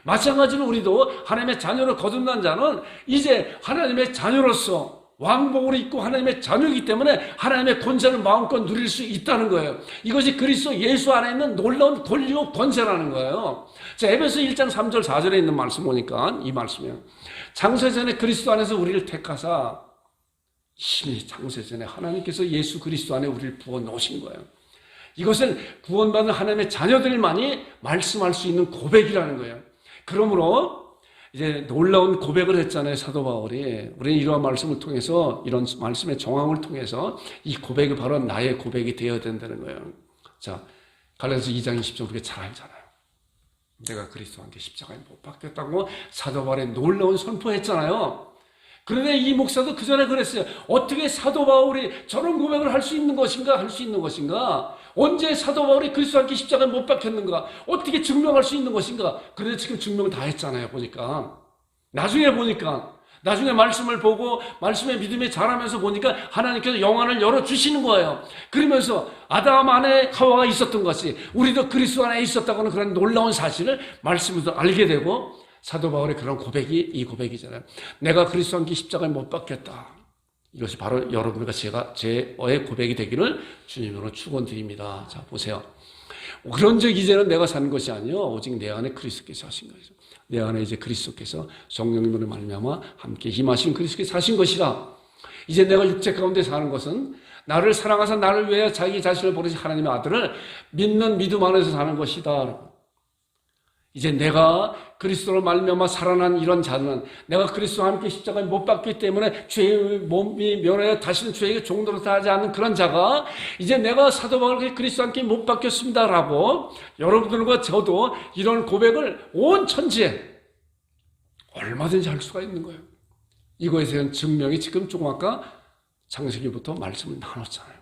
Speaker 1: 마찬가지로 우리도 하나님의 자녀로 거듭난 자는 이제 하나님의 자녀로서 왕복을 입고 하나님의 자녀이기 때문에 하나님의 권세를 마음껏 누릴 수 있다는 거예요. 이것이 그리스도 예수 안에 있는 놀라운 권리와 권세라는 거예요. 자, 에베소 1장 3절 4절에 있는 말씀 보니까 이 말씀이에요. 창세전에 그리스도 안에서 우리를 택하사, 이미 창세전에 하나님께서 예수 그리스도 안에 우리를 부어 놓으신 거예요. 이것은 구원받은 하나님의 자녀들만이 말씀할 수 있는 고백이라는 거예요. 그러므로 이제 놀라운 고백을 했잖아요, 사도 바울이. 우리는 이러한 말씀을 통해서, 이런 말씀의 정황을 통해서 이 고백이 바로 나의 고백이 되어야 된다는 거예요. 자, 갈라디아서 2장 20절 우리가 잘 알잖아요. 내가 그리스도와 함께 십자가에 못 박혔다고 사도 바울이 놀라운 선포했잖아요. 그런데 이 목사도 그 전에 그랬어요. 어떻게 사도 바울이 저런 고백을 할 수 있는 것인가? 할 수 있는 것인가? 언제 사도 바울이 그리스도와 함께 십자가에 못 박혔는가? 어떻게 증명할 수 있는 것인가? 그런데 지금 증명을 다 했잖아요, 보니까. 나중에 말씀을 보고 말씀의 믿음이 자라면서 보니까 하나님께서 영안을 열어주시는 거예요. 그러면서 아담 안에 하와가 있었던 것이 우리도 그리스도 안에 있었다고는 그런 놀라운 사실을 말씀에서 알게 되고, 사도 바울의 그런 고백이 이 고백이잖아요. 내가 그리스도와 함께 십자가에 못 박혔다. 이것이 바로 여러분과 제의 고백이 되기를 주님으로 축원드립니다. 자, 보세요. 그런즉 이제는 내가 사는 것이 아니요 오직 내 안에 그리스도께서 하신 것이죠. 내 안에 이제 그리스도께서 성령님으로 말미암아 함께 임하신 그리스도께서 하신 것이라. 이제 내가 육체 가운데 사는 것은 나를 사랑하사 나를 위해 자기 자신을 버리신 하나님의 아들을 믿는 믿음 안에서 사는 것이다. 이제 내가 그리스도로 말미암아 살아난 이런 자는 내가 그리스도와 함께 십자가에 못 박기 때문에 죄의 몸이 면하여 다시는 죄에게 종노릇 하지 않는 그런 자가 이제 내가 사도 바울에게 그리스도와 함께 못 박혔습니다라고 여러분들과 저도 이런 고백을 온 천지에 얼마든지 할 수가 있는 거예요. 이거에 대한 증명이 지금 조금 아까 창세기부터 말씀을 나눴잖아요.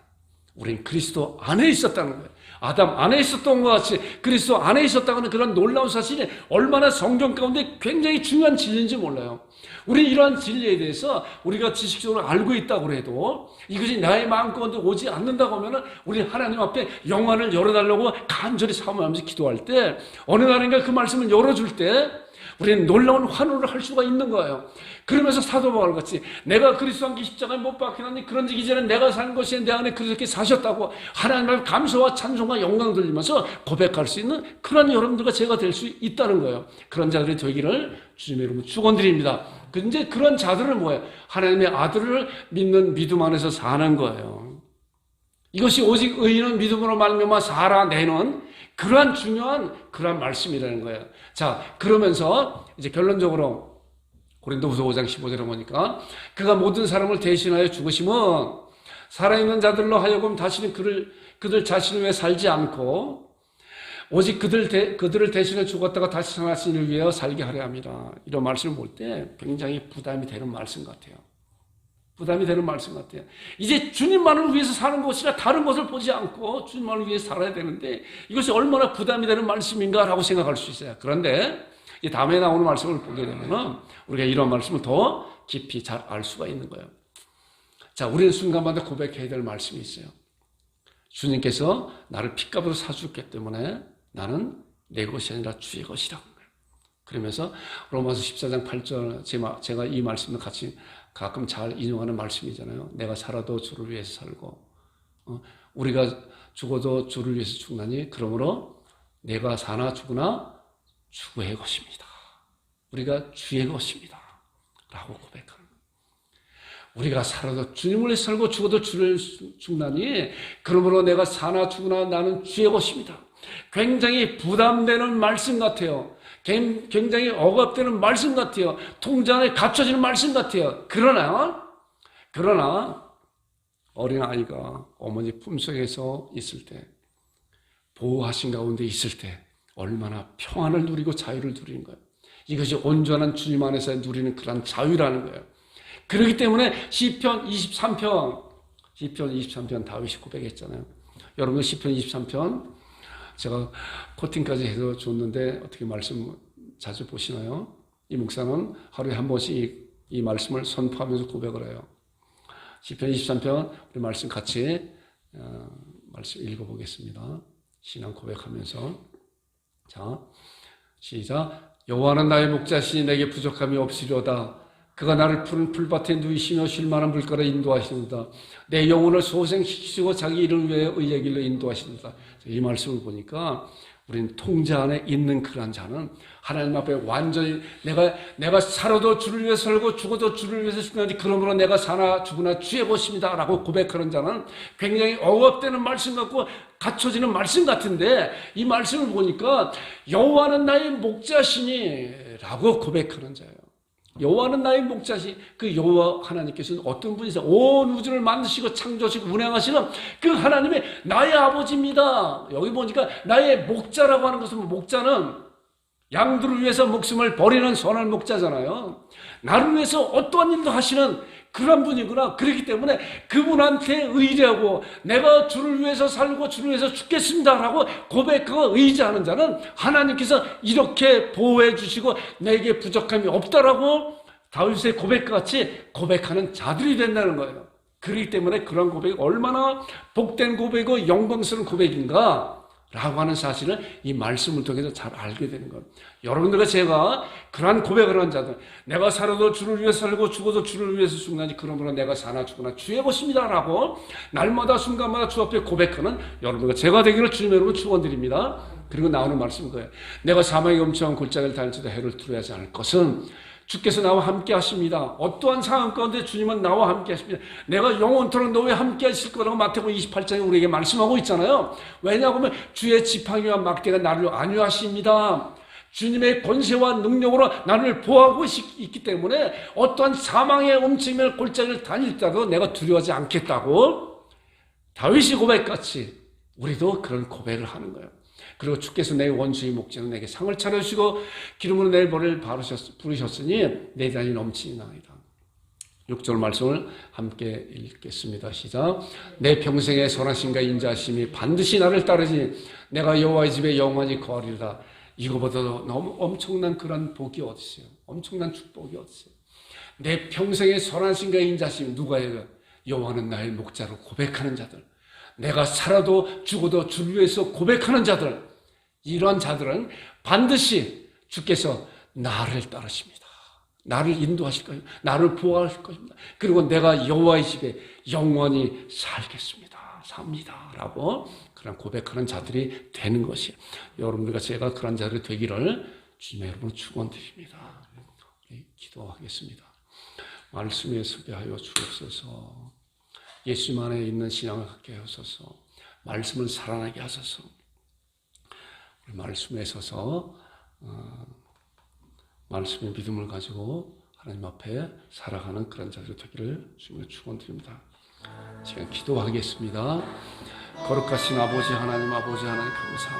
Speaker 1: 우린 그리스도 안에 있었다는 거예요. 아담 안에 있었던 것 같이 그리스도 안에 있었다는 그런 놀라운 사실이 얼마나 성경 가운데 굉장히 중요한 진리인지 몰라요. 우리 이러한 진리에 대해서 우리가 지식적으로 알고 있다고 해도 이것이 나의 마음 가운데 오지 않는다고 하면 우리 하나님 앞에 영안을 열어달라고 간절히 사모하면서 기도할 때 어느 날인가 그 말씀을 열어줄 때 우리는 놀라운 환호를 할 수가 있는 거예요. 그러면서 사도 바울같이 내가 그리스도와 함께 십자가에 못 박혔나니 그런즉 이제는 내가 산 것이 내 안에 그리스도께서 사셨다고 하나님 앞에 감사와 찬송과 영광 돌리면서 고백할 수 있는 그런 여러분들과 제가 될 수 있다는 거예요. 그런 자들이 되기를 주님의 이름으로 축원드립니다. 근데 그런 자들은 뭐예요? 하나님의 아들을 믿는 믿음 안에서 사는 거예요. 이것이 오직 의인은 믿음으로 말미암아 살아내는 그러한 중요한 그러한 말씀이라는 거예요. 자, 그러면서 이제 결론적으로 고린도후서 5장 15절에 보니까 그가 모든 사람을 대신하여 죽으심은 살아있는 자들로 하여금 다시는 그들 자신을 위해 살지 않고 오직 그들을 대신해 죽었다가 다시 살아나신 이를 위하여 살게 하려 합니다. 이런 말씀을 볼 때 굉장히 부담이 되는 말씀 같아요. 부담이 되는 말씀 같아요. 이제 주님만을 위해서 사는 것이라 다른 것을 보지 않고 주님만을 위해서 살아야 되는데 이것이 얼마나 부담이 되는 말씀인가라고 생각할 수 있어요. 그런데 이 다음에 나오는 말씀을 보게 되면 우리가 이런 말씀을 더 깊이 잘 알 수가 있는 거예요. 자, 우리는 순간마다 고백해야 될 말씀이 있어요. 주님께서 나를 핏값으로 사주셨기 때문에 나는 내 것이 아니라 주의 것이라고. 그러면서 로마서 14장 8절 제가 이 말씀을 같이 가끔 잘 인용하는 말씀이잖아요. 내가 살아도 주를 위해서 살고 우리가 죽어도 주를 위해서 죽나니 그러므로 내가 사나 죽으나 주의 것입니다. 우리가 주의 것입니다. 라고 고백하는 거예요. 우리가 살아도 주님을 위해서 살고 죽어도 주를 죽나니 그러므로 내가 사나 죽으나 나는 주의 것입니다. 굉장히 부담되는 말씀 같아요. 굉장히 억압되는 말씀 같아요. 통제 안에 갇혀지는 말씀 같아요. 그러나 어린아이가 어머니 품속에서 있을 때 보호하신 가운데 있을 때 얼마나 평안을 누리고 자유를 누리는 거예요. 이것이 온전한 주님 안에서 누리는 그런 자유라는 거예요. 그렇기 때문에 시편 23편 다윗이 고백했잖아요. 여러분 시편 23편 제가 코팅까지 해서 줬는데 어떻게 말씀 자주 보시나요? 이 목사는 하루에 한 번씩 이 말씀을 선포하면서 고백을 해요. 시편 23편 우리 말씀 같이 말씀 읽어보겠습니다. 신앙 고백하면서 자 시작. 여호와는 나의 목자시니 내게 부족함이 없으려다. 그가 나를 푸른 풀밭에 누이시며 쉴만한 물가로 인도하시는다. 내 영혼을 소생시키시고 자기 이름을 위해 의의 길로 인도하시는다. 이 말씀을 보니까 우리는 통제 안에 있는 그런 자는 하나님 앞에 완전히 내가 살아도 주를 위해 살고 죽어도 주를 위해서 죽나니 그러므로 내가 사나 죽으나 주의 것입니다 라고 고백하는 자는 굉장히 억압되는 말씀 같고 갇혀지는 말씀 같은데 이 말씀을 보니까 여호와는 나의 목자시니 라고 고백하는 자예요. 여호와는 나의 목자시. 그 여호와 하나님께서는 어떤 분이세요? 온 우주를 만드시고 창조하시고 운행하시는 그 하나님의 나의 아버지입니다. 여기 보니까 나의 목자라고 하는 것은 목자는 양들을 위해서 목숨을 버리는 선한 목자잖아요. 나를 위해서 어떠한 일도 하시는 그런 분이구나. 그렇기 때문에 그분한테 의지하고 내가 주를 위해서 살고 주를 위해서 죽겠습니다라고 고백하고 의지하는 자는 하나님께서 이렇게 보호해 주시고 내게 부족함이 없다라고 다윗의 고백같이 고백하는 자들이 된다는 거예요. 그렇기 때문에 그런 고백이 얼마나 복된 고백이고 영광스러운 고백인가 라고 하는 사실을 이 말씀을 통해서 잘 알게 되는 것. 여러분들과 제가 그러한 고백을 하는 자들, 내가 살아도 주를 위해서 살고 죽어도 주를 위해서 죽나니 그러므로 내가 사나 죽으나 주의 것입니다 라고 날마다 순간마다 주 앞에 고백하는 여러분과 제가 되기를 주님의 이름으로 축원드립니다. 그리고 나오는 말씀인 거예요. 내가 사망의 엄청한 골짜기를 달지도 해를 두려워하지 않을 것은 주께서 나와 함께 하십니다. 어떠한 상황 가운데 주님은 나와 함께 하십니다. 내가 영원토록 너와 함께 하실 거라고 마태복음 28장에 우리에게 말씀하고 있잖아요. 왜냐하면 주의 지팡이와 막대가 나를 안위하십니다. 주님의 권세와 능력으로 나를 보호하고 있기 때문에 어떠한 사망의 엄청난 골짜기를 다닐 때도 내가 두려워하지 않겠다고 다윗이 고백같이 우리도 그런 고백을 하는 거예요. 그리고 주께서 내 원수의 목전에 내게 상을 차려주시고 기름으로 내 머리를 부르셨으니 내 잔이 넘치나이다. 6절 말씀을 함께 읽겠습니다. 시작. 내 평생의 선하심과 인자하심이 반드시 나를 따르니 내가 여호와의 집에 영원히 거하리라. 이거보다도 너무 엄청난 그런 복이 어디 있어요? 엄청난 축복이 어디 있어요? 내 평생의 선하심과 인자하심 누가 해요? 여호와는 나의 목자로 고백하는 자들. 내가 살아도 죽어도 주를 위해서 고백하는 자들, 이런 자들은 반드시 주께서 나를 따르십니다. 나를 인도하실 것입니다. 나를 보호하실 것입니다. 그리고 내가 여호와의 집에 영원히 살겠습니다. 삽니다. 라고 그런 고백하는 자들이 되는 것이에요. 여러분들과 제가 그런 자들이 되기를 주님의 이름으로 축원드립니다. 기도하겠습니다. 말씀에 섭외하여 주옵소서. 예수님 안에 있는 신앙을 갖게 하소서. 말씀을 살아나게 하소서. 우리 말씀에 서서 말씀의 믿음을 가지고 하나님 앞에 살아가는 그런 자들이 되기를 주님의 축원드립니다. 제가 기도하겠습니다. 거룩하신 아버지 하나님 감사합니다.